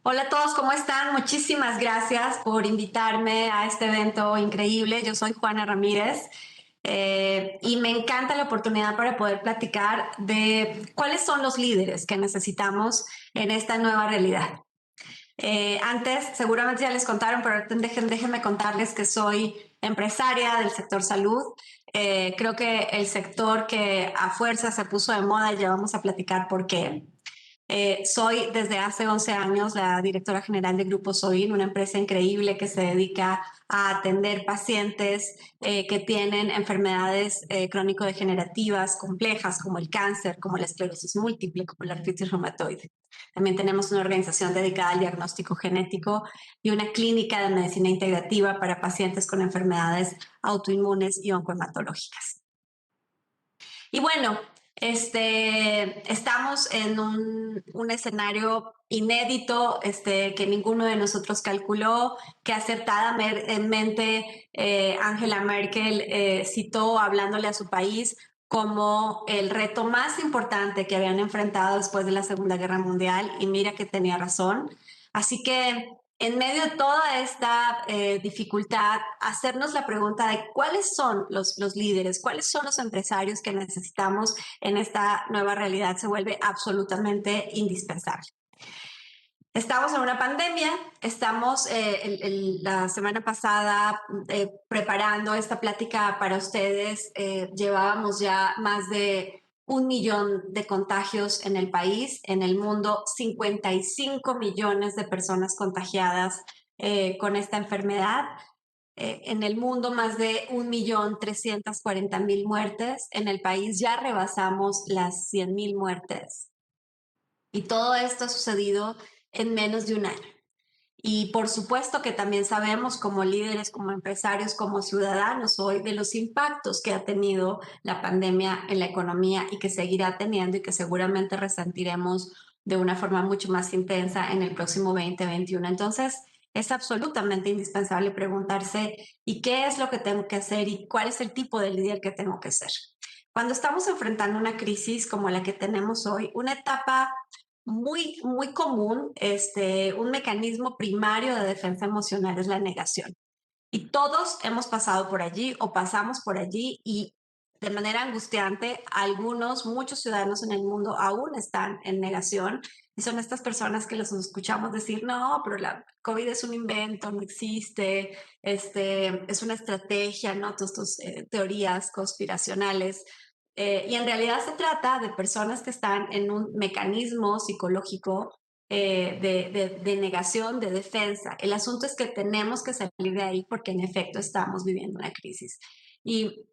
Hola a todos, ¿cómo están? Muchísimas gracias por invitarme a este evento increíble. Yo soy Juana Ramírez y me encanta la oportunidad para poder platicar de cuáles son los líderes que necesitamos en esta nueva realidad. Antes, seguramente ya les contaron, pero ahorita déjenme contarles que soy empresaria del sector salud. Creo que el sector que a fuerza se puso de moda, ya vamos a platicar por qué. Soy desde hace 11 años la directora general de Grupo Soin, una empresa increíble que se dedica a atender pacientes que tienen enfermedades crónico-degenerativas complejas como el cáncer, como la esclerosis múltiple, como la artritis reumatoide. También tenemos una organización dedicada al diagnóstico genético y una clínica de medicina integrativa para pacientes con enfermedades autoinmunes y oncohematológicas. Y bueno, estamos en un escenario inédito que ninguno de nosotros calculó, que acertadamente Angela Merkel citó hablándole a su país como el reto más importante que habían enfrentado después de la Segunda Guerra Mundial, y mira que tenía razón. Así que en medio de toda esta dificultad, hacernos la pregunta de cuáles son los líderes, cuáles son los empresarios que necesitamos en esta nueva realidad se vuelve absolutamente indispensable. Estamos en una pandemia, estamos la semana pasada preparando esta plática para ustedes. Llevábamos ya más de 1 millón de contagios en el país, en el mundo, 55 millones de personas contagiadas con esta enfermedad. En el mundo, más de 1.340.000 muertes. En el país ya rebasamos las 100.000 muertes. Y todo esto ha sucedido en menos de un año. Y por supuesto que también sabemos como líderes, como empresarios, como ciudadanos hoy de los impactos que ha tenido la pandemia en la economía y que seguirá teniendo y que seguramente resentiremos de una forma mucho más intensa en el próximo 2021. Entonces, es absolutamente indispensable preguntarse ¿y qué es lo que tengo que hacer y cuál es el tipo de líder que tengo que ser? Cuando estamos enfrentando una crisis como la que tenemos hoy, una etapa muy común, un mecanismo primario de defensa emocional es la negación. Y todos hemos pasado por allí o pasamos por allí y de manera angustiante, muchos ciudadanos en el mundo aún están en negación y son estas personas que los escuchamos decir, no, pero la COVID es un invento, no existe, es una estrategia, ¿no? Todas estas teorías conspiracionales. Y en realidad se trata de personas que están en un mecanismo psicológico de negación, de defensa. El asunto es que tenemos que salir de ahí porque en efecto estamos viviendo una crisis. Y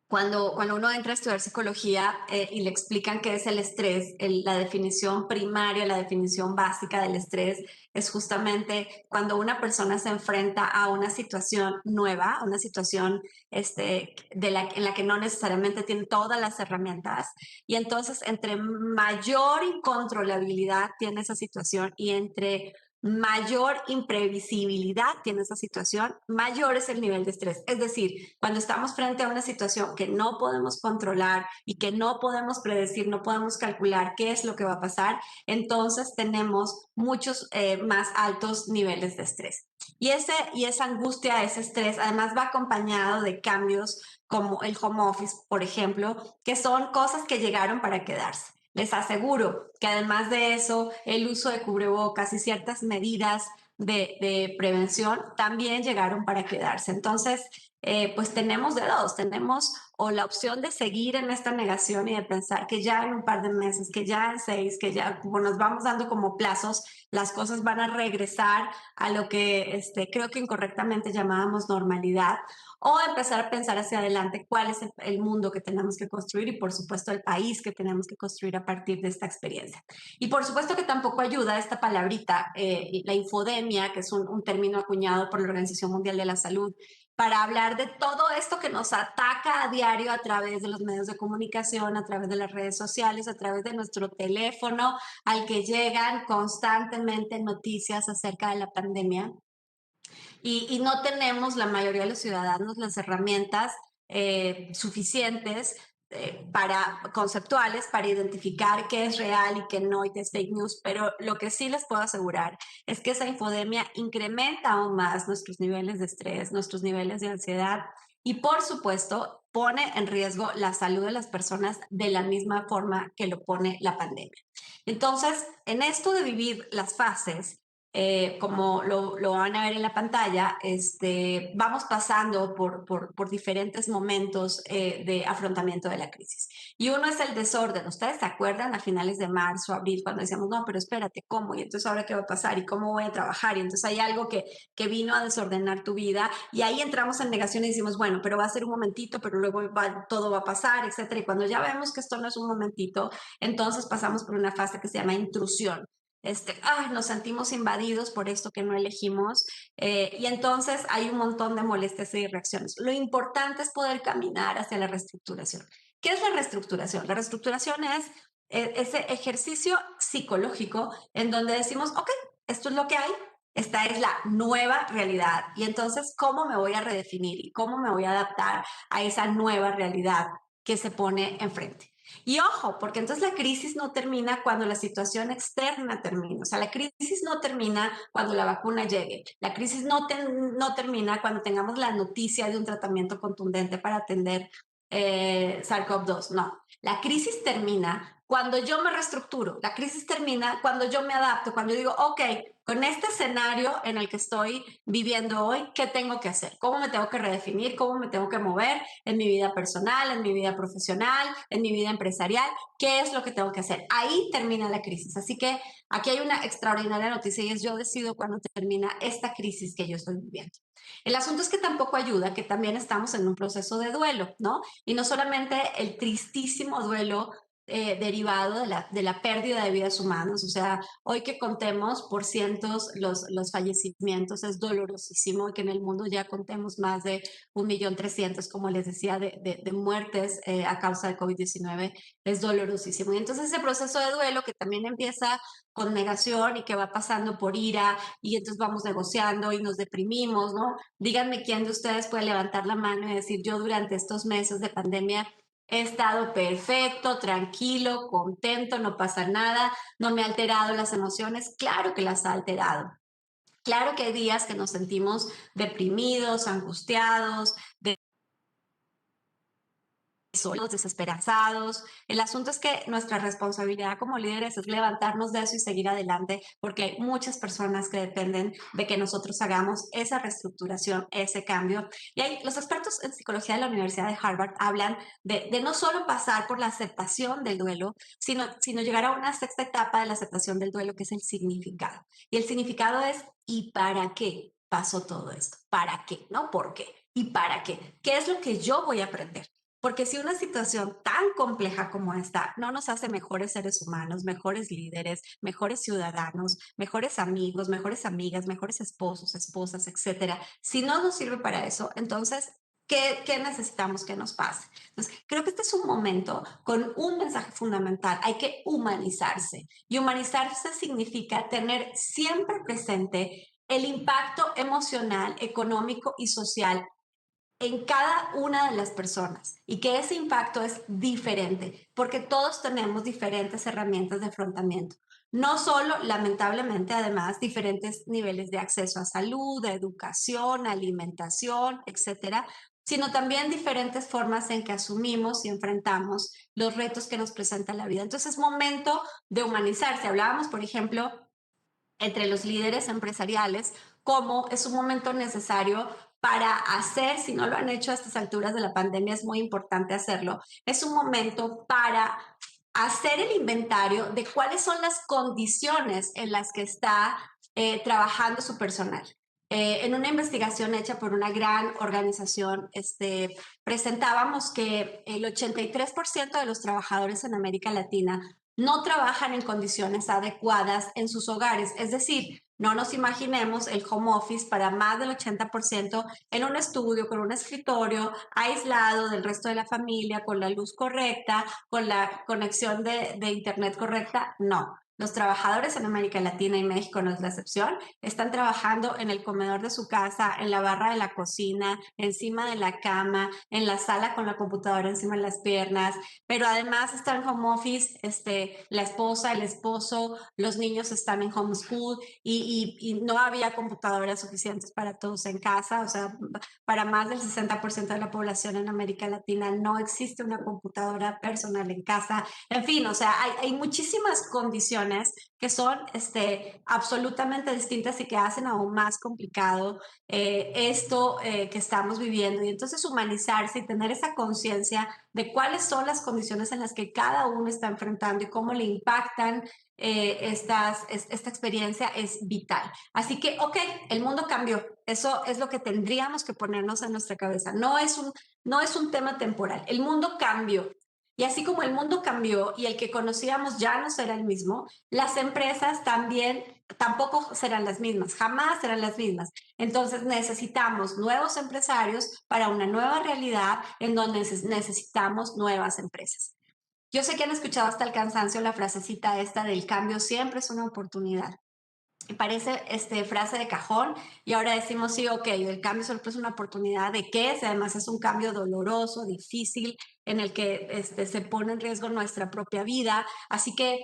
cuando uno entra a estudiar psicología y le explican qué es el estrés, la definición primaria, la definición básica del estrés es justamente cuando una persona se enfrenta a una situación nueva, a una situación en la que no necesariamente tiene todas las herramientas. Y entonces, entre mayor incontrolabilidad tiene esa situación y entre mayor imprevisibilidad tiene esa situación, mayor es el nivel de estrés. Es decir, cuando estamos frente a una situación que no podemos controlar y que no podemos predecir, no podemos calcular qué es lo que va a pasar, entonces tenemos muchos más altos niveles de estrés. Y esa angustia, ese estrés, además va acompañado de cambios como el home office, por ejemplo, que son cosas que llegaron para quedarse. Les aseguro que además de eso, el uso de cubrebocas y ciertas medidas de prevención también llegaron para quedarse. Entonces, pues tenemos de dos, tenemos o la opción de seguir en esta negación y de pensar que ya en un par de meses, que ya en 6, que ya como nos vamos dando como plazos, las cosas van a regresar a lo que creo que incorrectamente llamábamos normalidad, o empezar a pensar hacia adelante cuál es el mundo que tenemos que construir y por supuesto el país que tenemos que construir a partir de esta experiencia. Y por supuesto que tampoco ayuda esta palabrita, la infodemia, que es un término acuñado por la Organización Mundial de la Salud, para hablar de todo esto que nos ataca a diario a través de los medios de comunicación, a través de las redes sociales, a través de nuestro teléfono, al que llegan constantemente noticias acerca de la pandemia. Y no tenemos la mayoría de los ciudadanos las herramientas suficientes para conceptuales para identificar qué es real y qué no y qué es fake news, pero lo que sí les puedo asegurar es que esa infodemia incrementa aún más nuestros niveles de estrés, nuestros niveles de ansiedad y por supuesto pone en riesgo la salud de las personas de la misma forma que lo pone la pandemia. Entonces, en esto de vivir las fases, como lo van a ver en la pantalla, vamos pasando por diferentes momentos de afrontamiento de la crisis. Y uno es el desorden. ¿Ustedes se acuerdan a finales de marzo, abril, cuando decíamos, no, pero espérate, ¿cómo? Y entonces, ¿ahora qué va a pasar? ¿Y cómo voy a trabajar? Y entonces hay algo que vino a desordenar tu vida. Y ahí entramos en negación y decimos, bueno, pero va a ser un momentito, pero luego todo va a pasar, etcétera. Y cuando ya vemos que esto no es un momentito, entonces pasamos por una fase que se llama intrusión. Nos sentimos invadidos por esto que no elegimos y entonces hay un montón de molestias y reacciones. Lo importante es poder caminar hacia la reestructuración. ¿Qué es la reestructuración? La reestructuración es ese ejercicio psicológico en donde decimos, ok, esto es lo que hay, esta es la nueva realidad y entonces, ¿cómo me voy a redefinir y cómo me voy a adaptar a esa nueva realidad que se pone enfrente? Y ojo, porque entonces la crisis no termina cuando la situación externa termina. O sea, la crisis no termina cuando la vacuna llegue. La crisis no termina cuando tengamos la noticia de un tratamiento contundente para atender SARS-CoV-2. No, la crisis termina cuando yo me reestructuro. La crisis termina cuando yo me adapto, cuando yo digo, ok, con este escenario en el que estoy viviendo hoy, ¿qué tengo que hacer? ¿Cómo me tengo que redefinir? ¿Cómo me tengo que mover en mi vida personal, en mi vida profesional, en mi vida empresarial? ¿Qué es lo que tengo que hacer? Ahí termina la crisis. Así que aquí hay una extraordinaria noticia y es yo decido cuándo termina esta crisis que yo estoy viviendo. El asunto es que tampoco ayuda, que también estamos en un proceso de duelo, ¿no? Y no solamente el tristísimo duelo derivado de la pérdida de vidas humanas. O sea, hoy que contemos por cientos los fallecimientos es dolorosísimo y que en el mundo ya contemos más de 1.300.000, como les decía, de muertes a causa de COVID-19 es dolorosísimo. Y entonces ese proceso de duelo que también empieza con negación y que va pasando por ira y entonces vamos negociando y nos deprimimos, ¿no? Díganme quién de ustedes puede levantar la mano y decir, yo durante estos meses de pandemia he estado perfecto, tranquilo, contento, no pasa nada, no me ha alterado las emociones. Claro que las ha alterado. Claro que hay días que nos sentimos deprimidos, angustiados, solos, desesperanzados. El asunto es que nuestra responsabilidad como líderes es levantarnos de eso y seguir adelante, porque hay muchas personas que dependen de que nosotros hagamos esa reestructuración, ese cambio. Y hay, los expertos en psicología de la Universidad de Harvard hablan de no solo pasar por la aceptación del duelo, sino llegar a una sexta etapa de la aceptación del duelo, que es el significado. Y el significado es, ¿y para qué pasó todo esto? ¿Para qué? ¿No? ¿Por qué? ¿Y para qué? ¿Qué es lo que yo voy a aprender? Porque si una situación tan compleja como esta no nos hace mejores seres humanos, mejores líderes, mejores ciudadanos, mejores amigos, mejores amigas, mejores esposos, esposas, etcétera, si no nos sirve para eso, entonces, ¿qué necesitamos que nos pase? Entonces, creo que este es un momento con un mensaje fundamental. Hay que humanizarse. Y humanizarse significa tener siempre presente el impacto emocional, económico y social en cada una de las personas y que ese impacto es diferente porque todos tenemos diferentes herramientas de afrontamiento. No solo, lamentablemente, además, diferentes niveles de acceso a salud, a educación, alimentación, etcétera, sino también diferentes formas en que asumimos y enfrentamos los retos que nos presenta la vida. Entonces es momento de humanizarse. Hablábamos, por ejemplo, entre los líderes empresariales, cómo es un momento necesario para hacer, si no lo han hecho a estas alturas de la pandemia, es muy importante hacerlo. Es un momento para hacer el inventario de cuáles son las condiciones en las que está trabajando su personal. En una investigación hecha por una gran organización, presentábamos que el 83% de los trabajadores en América Latina no trabajan en condiciones adecuadas en sus hogares. Es decir, no nos imaginemos el home office para más del 80% en un estudio, con un escritorio aislado del resto de la familia, con la luz correcta, con la conexión de internet correcta. No. Los trabajadores en América Latina y México no es la excepción, están trabajando en el comedor de su casa, en la barra de la cocina, encima de la cama, en la sala con la computadora encima de las piernas, pero además están en home office, la esposa, el esposo, los niños están en homeschool y no había computadoras suficientes para todos en casa, o sea, para más del 60% de la población en América Latina no existe una computadora personal en casa. En fin, o sea, hay muchísimas condiciones que son absolutamente distintas y que hacen aún más complicado esto que estamos viviendo. Y entonces humanizarse y tener esa conciencia de cuáles son las condiciones en las que cada uno está enfrentando y cómo le impactan esta experiencia es vital. Así que, ok, el mundo cambió. Eso es lo que tendríamos que ponernos en nuestra cabeza. No es un tema temporal. El mundo cambió. Y así como el mundo cambió y el que conocíamos ya no será el mismo, las empresas también tampoco serán las mismas, jamás serán las mismas. Entonces necesitamos nuevos empresarios para una nueva realidad en donde necesitamos nuevas empresas. Yo sé que han escuchado hasta el cansancio la frasecita esta del cambio siempre es una oportunidad. Y parece frase de cajón y ahora decimos sí, ok, el cambio solo es una oportunidad de qué, si además es un cambio doloroso, difícil, en el que se pone en riesgo nuestra propia vida. Así que,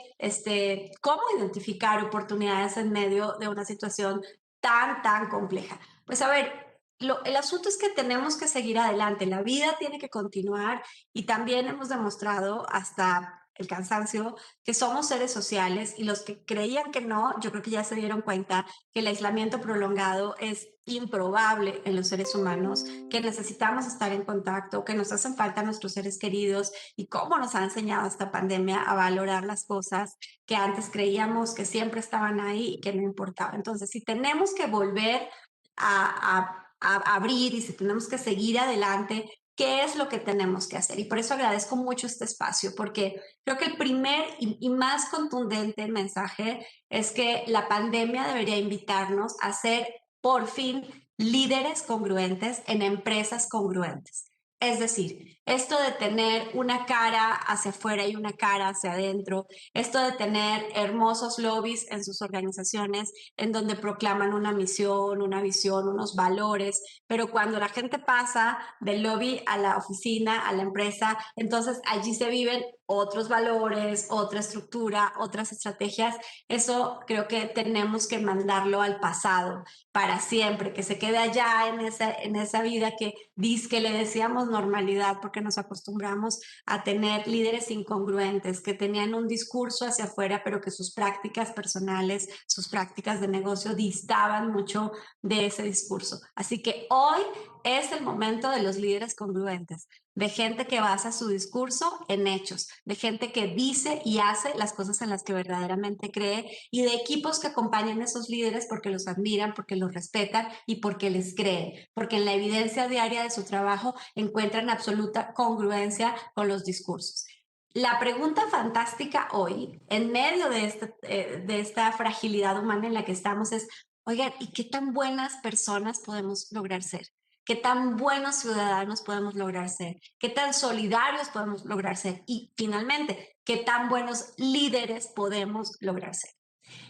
¿cómo identificar oportunidades en medio de una situación tan compleja? Pues a ver, el asunto es que tenemos que seguir adelante, la vida tiene que continuar y también hemos demostrado hasta el cansancio que somos seres sociales y los que creían que no, yo creo que ya se dieron cuenta que el aislamiento prolongado es improbable en los seres humanos, que necesitamos estar en contacto, que nos hacen falta nuestros seres queridos y cómo nos ha enseñado esta pandemia a valorar las cosas que antes creíamos que siempre estaban ahí y que no importaba. Entonces, si tenemos que volver a abrir y si tenemos que seguir adelante, ¿qué es lo que tenemos que hacer? Y por eso agradezco mucho este espacio, porque creo que el primer y más contundente mensaje es que la pandemia debería invitarnos a ser por fin líderes congruentes en empresas congruentes. Es decir, esto de tener una cara hacia afuera y una cara hacia adentro, esto de tener hermosos lobbies en sus organizaciones en donde proclaman una misión, una visión, unos valores, pero cuando la gente pasa del lobby a la oficina, a la empresa, entonces allí se viven otros valores, otra estructura, otras estrategias. Eso creo que tenemos que mandarlo al pasado para siempre, que se quede allá en esa vida que dice que le decíamos normalidad porque nos acostumbramos a tener líderes incongruentes que tenían un discurso hacia afuera, pero que sus prácticas personales, sus prácticas de negocio distaban mucho de ese discurso. Así que hoy es el momento de los líderes congruentes, de gente que basa su discurso en hechos, de gente que dice y hace las cosas en las que verdaderamente cree y de equipos que acompañan a esos líderes porque los admiran, porque los respetan y porque les creen, porque en la evidencia diaria de su trabajo encuentran absoluta congruencia con los discursos. La pregunta fantástica hoy, en medio de esta fragilidad humana en la que estamos, es, oigan, ¿y qué tan buenas personas podemos lograr ser? ¿Qué tan buenos ciudadanos podemos lograr ser? ¿Qué tan solidarios podemos lograr ser? Y finalmente, ¿qué tan buenos líderes podemos lograr ser?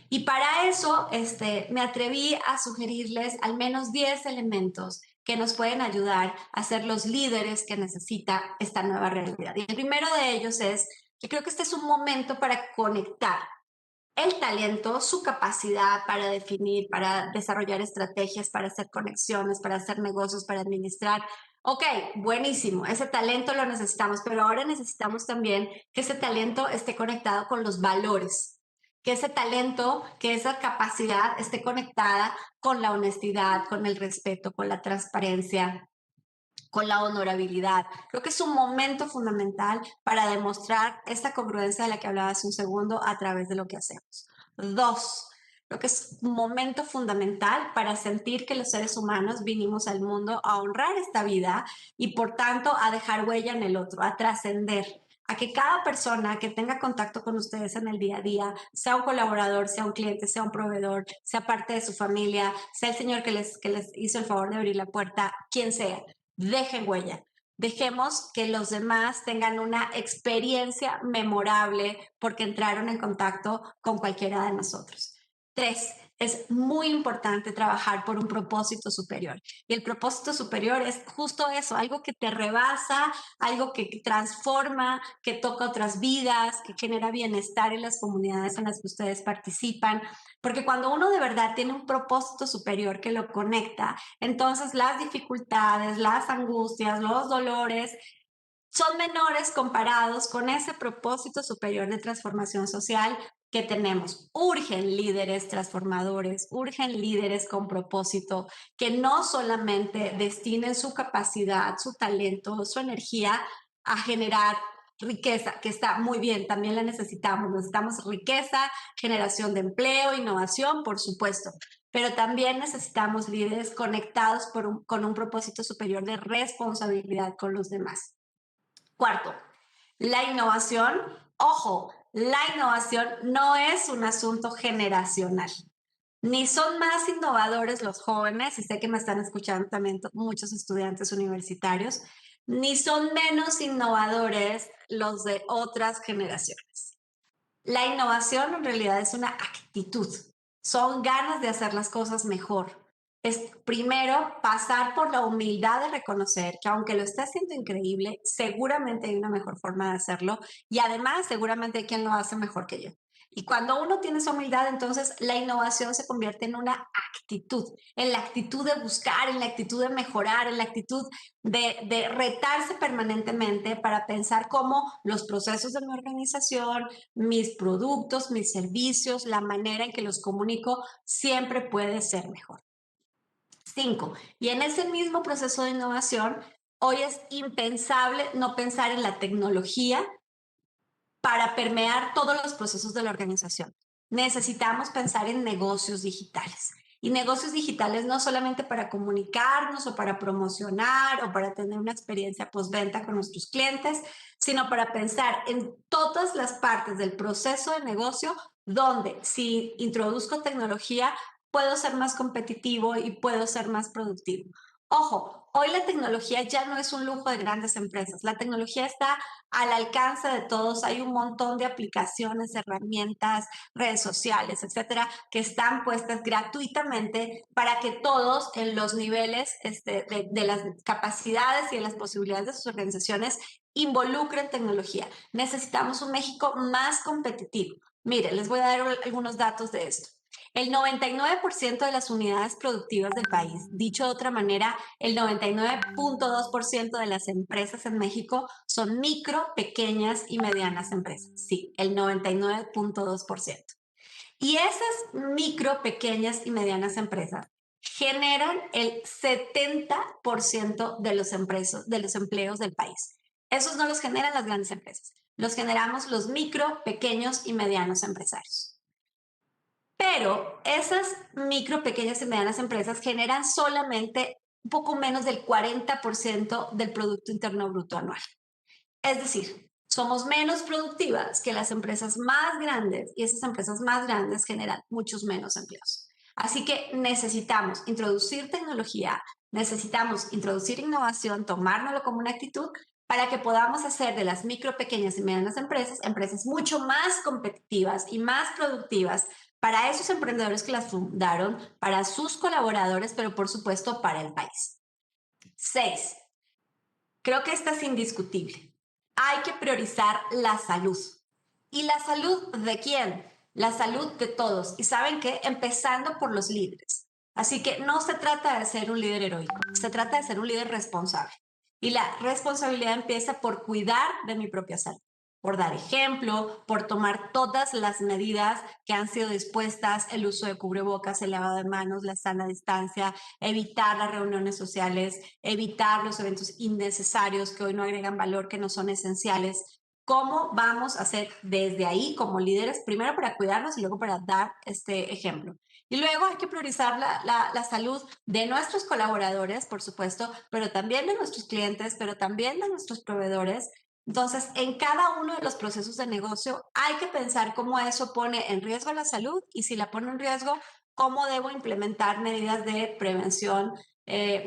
Y para eso me atreví a sugerirles al menos 10 elementos que nos pueden ayudar a ser los líderes que necesita esta nueva realidad. Y el primero de ellos es que creo que este es un momento para conectar el talento, su capacidad para definir, para desarrollar estrategias, para hacer conexiones, para hacer negocios, para administrar. Ok, buenísimo, ese talento lo necesitamos, pero ahora necesitamos también que ese talento esté conectado con los valores, que ese talento, que esa capacidad esté conectada con la honestidad, con el respeto, con la transparencia, con la honorabilidad. Creo que es un momento fundamental para demostrar esta congruencia de la que hablaba hace un segundo a través de lo que hacemos. Dos, creo que es un momento fundamental para sentir que los seres humanos vinimos al mundo a honrar esta vida y por tanto a dejar huella en el otro, a trascender, a que cada persona que tenga contacto con ustedes en el día a día, sea un colaborador, sea un cliente, sea un proveedor, sea parte de su familia, sea el señor que les hizo el favor de abrir la puerta, quien sea, dejen huella. Dejemos que los demás tengan una experiencia memorable porque entraron en contacto con cualquiera de nosotros. 3. Es muy importante trabajar por un propósito superior. Y el propósito superior es justo eso, algo que te rebasa, algo que transforma, que toca otras vidas, que genera bienestar en las comunidades en las que ustedes participan. Porque cuando uno de verdad tiene un propósito superior que lo conecta, entonces las dificultades, las angustias, los dolores son menores comparados con ese propósito superior de transformación social que tenemos. Urgen líderes transformadores, urgen líderes con propósito, que no solamente destinen su capacidad, su talento, su energía a generar riqueza, que está muy bien, también la necesitamos. Necesitamos riqueza, generación de empleo, innovación, por supuesto, pero también necesitamos líderes conectados con un propósito superior de responsabilidad con los demás. Cuarto, la innovación. Ojo, la innovación no es un asunto generacional. Ni son más innovadores los jóvenes, y sé que me están escuchando también muchos estudiantes universitarios, ni son menos innovadores los de otras generaciones. La innovación en realidad es una actitud, son ganas de hacer las cosas mejor. Es primero pasar por la humildad de reconocer que aunque lo esté haciendo increíble, seguramente hay una mejor forma de hacerlo y además seguramente hay quien lo hace mejor que yo. Y cuando uno tiene esa humildad, entonces la innovación se convierte en una actitud, en la actitud de buscar, en la actitud de mejorar, en la actitud de retarse permanentemente para pensar cómo los procesos de mi organización, mis productos, mis servicios, la manera en que los comunico, siempre puede ser mejor. 5. Y en ese mismo proceso de innovación, hoy es impensable no pensar en la tecnología para permear todos los procesos de la organización. Necesitamos pensar en negocios digitales. Y negocios digitales no solamente para comunicarnos o para promocionar o para tener una experiencia postventa con nuestros clientes, sino para pensar en todas las partes del proceso de negocio donde si introduzco tecnología puedo ser más competitivo y puedo ser más productivo. Ojo, hoy la tecnología ya no es un lujo de grandes empresas. La tecnología está al alcance de todos. Hay un montón de aplicaciones, herramientas, redes sociales, etcétera, que están puestas gratuitamente para que todos en los niveles de las capacidades y de las posibilidades de sus organizaciones involucren tecnología. Necesitamos un México más competitivo. Mire, les voy a dar algunos datos de esto. El 99% de las unidades productivas del país, dicho de otra manera, el 99.2% de las empresas en México son micro, pequeñas y medianas empresas. Sí, el 99.2%. Y esas micro, pequeñas y medianas empresas generan el 70% de de los empleos del país. Esos no los generan las grandes empresas, los generamos los micro, pequeños y medianos empresarios. Pero esas micro, pequeñas y medianas empresas generan solamente un poco menos del 40% del Producto Interno Bruto anual. Es decir, somos menos productivas que las empresas más grandes y esas empresas más grandes generan muchos menos empleos. Así que necesitamos introducir tecnología, necesitamos introducir innovación, tomárnoslo como una actitud para que podamos hacer de las micro, pequeñas y medianas empresas empresas mucho más competitivas y más productivas para esos emprendedores que las fundaron, para sus colaboradores, pero por supuesto para el país. 6. Creo que esta es indiscutible. Hay que priorizar la salud. ¿Y la salud de quién? La salud de todos. ¿Y saben qué? Empezando por los líderes. Así que no se trata de ser un líder heroico, se trata de ser un líder responsable. Y la responsabilidad empieza por cuidar de mi propia salud, por dar ejemplo, por tomar todas las medidas que han sido dispuestas, el uso de cubrebocas, el lavado de manos, la sana distancia, evitar las reuniones sociales, evitar los eventos innecesarios que hoy no agregan valor, que no son esenciales. ¿Cómo vamos a hacer desde ahí como líderes? Primero para cuidarnos y luego para dar este ejemplo. Y luego hay que priorizar la salud de nuestros colaboradores, por supuesto, pero también de nuestros clientes, pero también de nuestros proveedores. Entonces, en cada uno de los procesos de negocio hay que pensar cómo eso pone en riesgo la salud y si la pone en riesgo, cómo debo implementar medidas de prevención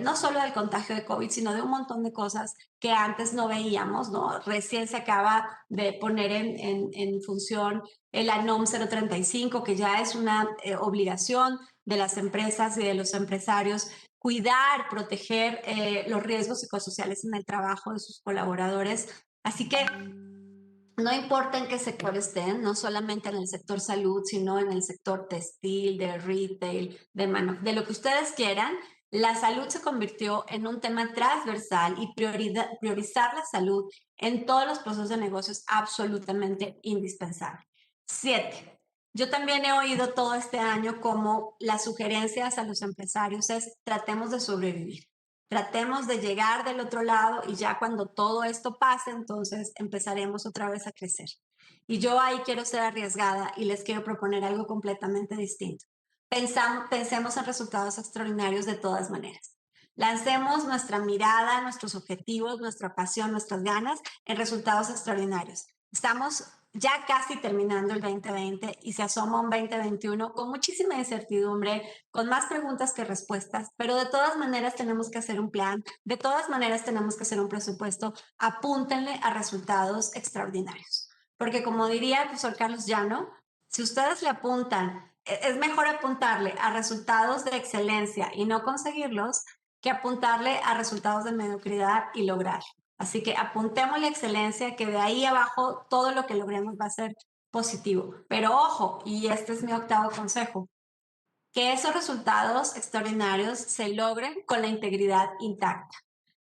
no solo del contagio de COVID, sino de un montón de cosas que antes no veíamos, ¿no? Recién se acaba de poner en función la NOM 035, que ya es una obligación de las empresas y de los empresarios cuidar, proteger los riesgos psicosociales en el trabajo de sus colaboradores. Así que no importa en qué sector estén, no solamente en el sector salud, sino en el sector textil, de retail, de lo que ustedes quieran, la salud se convirtió en un tema transversal y priorizar la salud en todos los procesos de negocio es absolutamente indispensable. 7. Yo también he oído todo este año como las sugerencias a los empresarios es tratemos de sobrevivir. Tratemos de llegar del otro lado y ya cuando todo esto pase, entonces empezaremos otra vez a crecer. Y yo ahí quiero ser arriesgada y les quiero proponer algo completamente distinto. Pensemos en resultados extraordinarios de todas maneras. Lancemos nuestra mirada, nuestros objetivos, nuestra pasión, nuestras ganas en resultados extraordinarios. Estamos ya casi terminando el 2020 y se asoma un 2021 con muchísima incertidumbre, con más preguntas que respuestas, pero de todas maneras tenemos que hacer un plan, de todas maneras tenemos que hacer un presupuesto. Apúntenle a resultados extraordinarios. Porque como diría el profesor Carlos Llano, si ustedes le apuntan, es mejor apuntarle a resultados de excelencia y no conseguirlos que apuntarle a resultados de mediocridad y lograrlo. Así que apuntemos la excelencia, que de ahí abajo todo lo que logremos va a ser positivo. Pero ojo, y este es mi octavo consejo, que esos resultados extraordinarios se logren con la integridad intacta,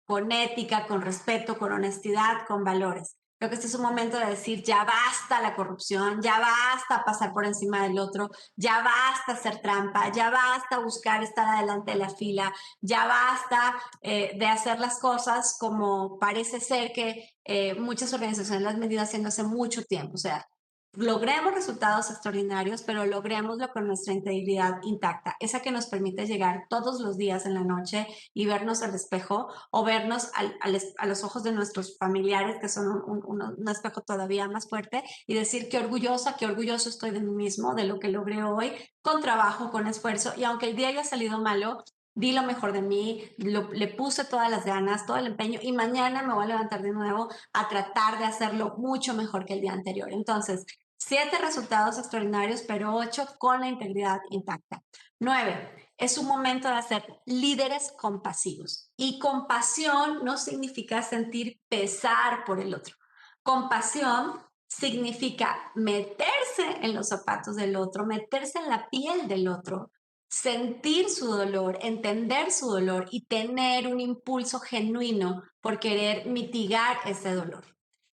con ética, con respeto, con honestidad, con valores. Creo que este es un momento de decir, ya basta la corrupción, ya basta pasar por encima del otro, ya basta hacer trampa, ya basta buscar estar adelante de la fila, ya basta de hacer las cosas como parece ser que muchas organizaciones las han venido haciendo hace mucho tiempo. O sea, logremos resultados extraordinarios, pero logrémoslo con nuestra integridad intacta, esa que nos permite llegar todos los días en la noche y vernos al espejo o vernos a los ojos de nuestros familiares, que son un espejo todavía más fuerte, y decir qué orgullosa, qué orgulloso estoy de mí mismo, de lo que logré hoy, con trabajo, con esfuerzo, y aunque el día haya salido malo, di lo mejor de mí, le puse todas las ganas, todo el empeño, y mañana me voy a levantar de nuevo a tratar de hacerlo mucho mejor que el día anterior. Entonces, 7 resultados extraordinarios, pero 8 con la integridad intacta. 9. Es un momento de ser líderes compasivos. Y compasión no significa sentir pesar por el otro. Compasión significa meterse en los zapatos del otro, meterse en la piel del otro, sentir su dolor, entender su dolor y tener un impulso genuino por querer mitigar ese dolor.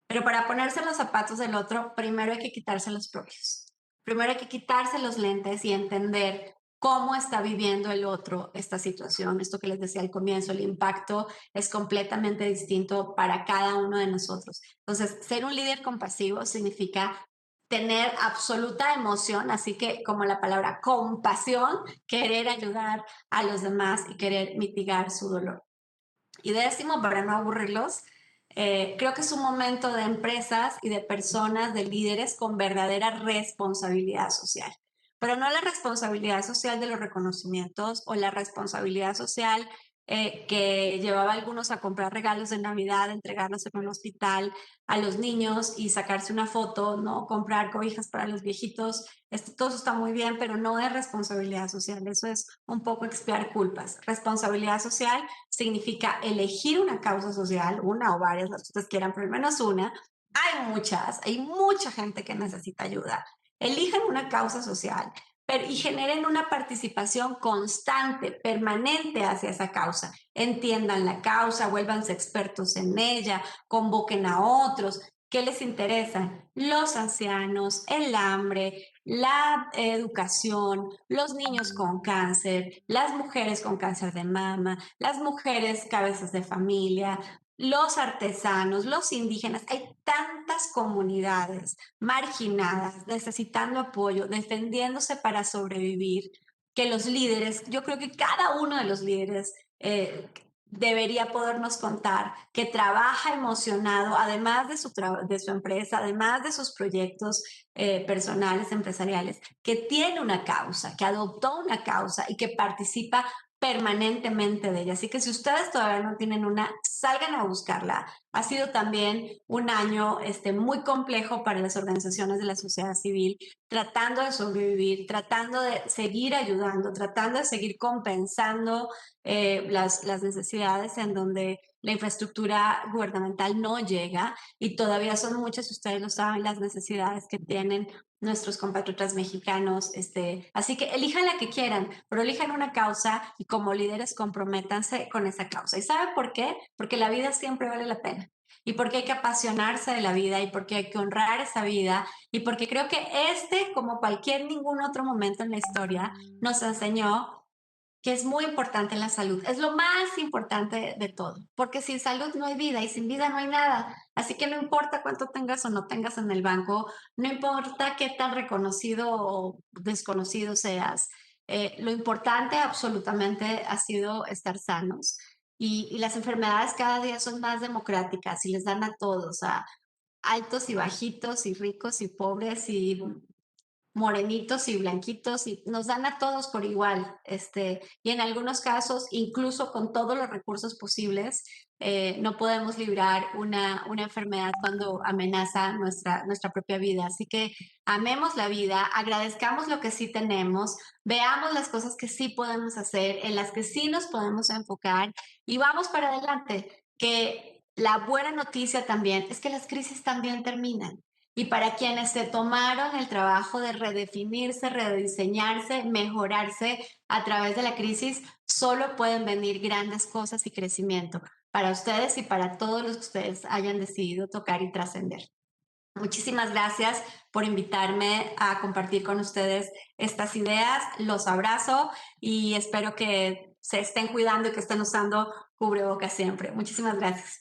Pero para ponerse los zapatos del otro, primero hay que quitarse los propios. Primero hay que quitarse los lentes y entender cómo está viviendo el otro esta situación. Esto que les decía al comienzo, el impacto es completamente distinto para cada uno de nosotros. Entonces, ser un líder compasivo significa tener absoluta emoción, así que como la palabra compasión, querer ayudar a los demás y querer mitigar su dolor. Y décimo, para no aburrirlos, creo que es un momento de empresas y de personas, de líderes con verdadera responsabilidad social. Pero no la responsabilidad social de los reconocimientos o la responsabilidad social que llevaba a algunos a comprar regalos de Navidad, entregarlos en un hospital a los niños y sacarse una foto, ¿no? Comprar cobijas para los viejitos. Todo eso está muy bien, pero no es responsabilidad social. Eso es un poco expiar culpas. Responsabilidad social significa elegir una causa social, una o varias, las que ustedes quieran, pero al menos una. Hay mucha gente que necesita ayuda. Elijan una causa social y generen una participación constante, permanente hacia esa causa. Entiendan la causa, vuélvanse expertos en ella, convoquen a otros. ¿Qué les interesa? Los ancianos, el hambre, la educación, los niños con cáncer, las mujeres con cáncer de mama, las mujeres cabezas de familia, los artesanos, los indígenas. Hay tantas comunidades marginadas, necesitando apoyo, defendiéndose para sobrevivir, que los líderes, yo creo que cada uno de los líderes debería podernos contar que trabaja emocionado, además de su empresa, además de sus proyectos personales, empresariales, que tiene una causa, que adoptó una causa y que participa permanentemente de ella. Así que si ustedes todavía no tienen una, salgan a buscarla. Ha sido también un año muy complejo para las organizaciones de la sociedad civil, tratando de sobrevivir, tratando de seguir ayudando, tratando de seguir compensando las necesidades en donde la infraestructura gubernamental no llega y todavía son muchas, ustedes lo saben, las necesidades que tienen nuestros compatriotas mexicanos. Así que elijan la que quieran, pero elijan una causa y como líderes comprométanse con esa causa. ¿Y saben por qué? Porque la vida siempre vale la pena. Y porque hay que apasionarse de la vida y porque hay que honrar esa vida y porque creo que como cualquier ningún otro momento en la historia, nos enseñó que es muy importante la salud. Es lo más importante de todo, porque sin salud no hay vida y sin vida no hay nada. Así que no importa cuánto tengas o no tengas en el banco, no importa qué tan reconocido o desconocido seas, lo importante absolutamente ha sido estar sanos. Y las enfermedades cada día son más democráticas y les dan a todos, a altos y bajitos y ricos y pobres y morenitos y blanquitos y nos dan a todos por igual, y en algunos casos, incluso con todos los recursos posibles, no podemos librar una enfermedad cuando amenaza nuestra propia vida. Así que amemos la vida, agradezcamos lo que sí tenemos, veamos las cosas que sí podemos hacer, en las que sí nos podemos enfocar y vamos para adelante, que la buena noticia también es que las crisis también terminan. Y para quienes se tomaron el trabajo de redefinirse, rediseñarse, mejorarse a través de la crisis, solo pueden venir grandes cosas y crecimiento para ustedes y para todos los que ustedes hayan decidido tocar y trascender. Muchísimas gracias por invitarme a compartir con ustedes estas ideas. Los abrazo y espero que se estén cuidando y que estén usando cubrebocas siempre. Muchísimas gracias.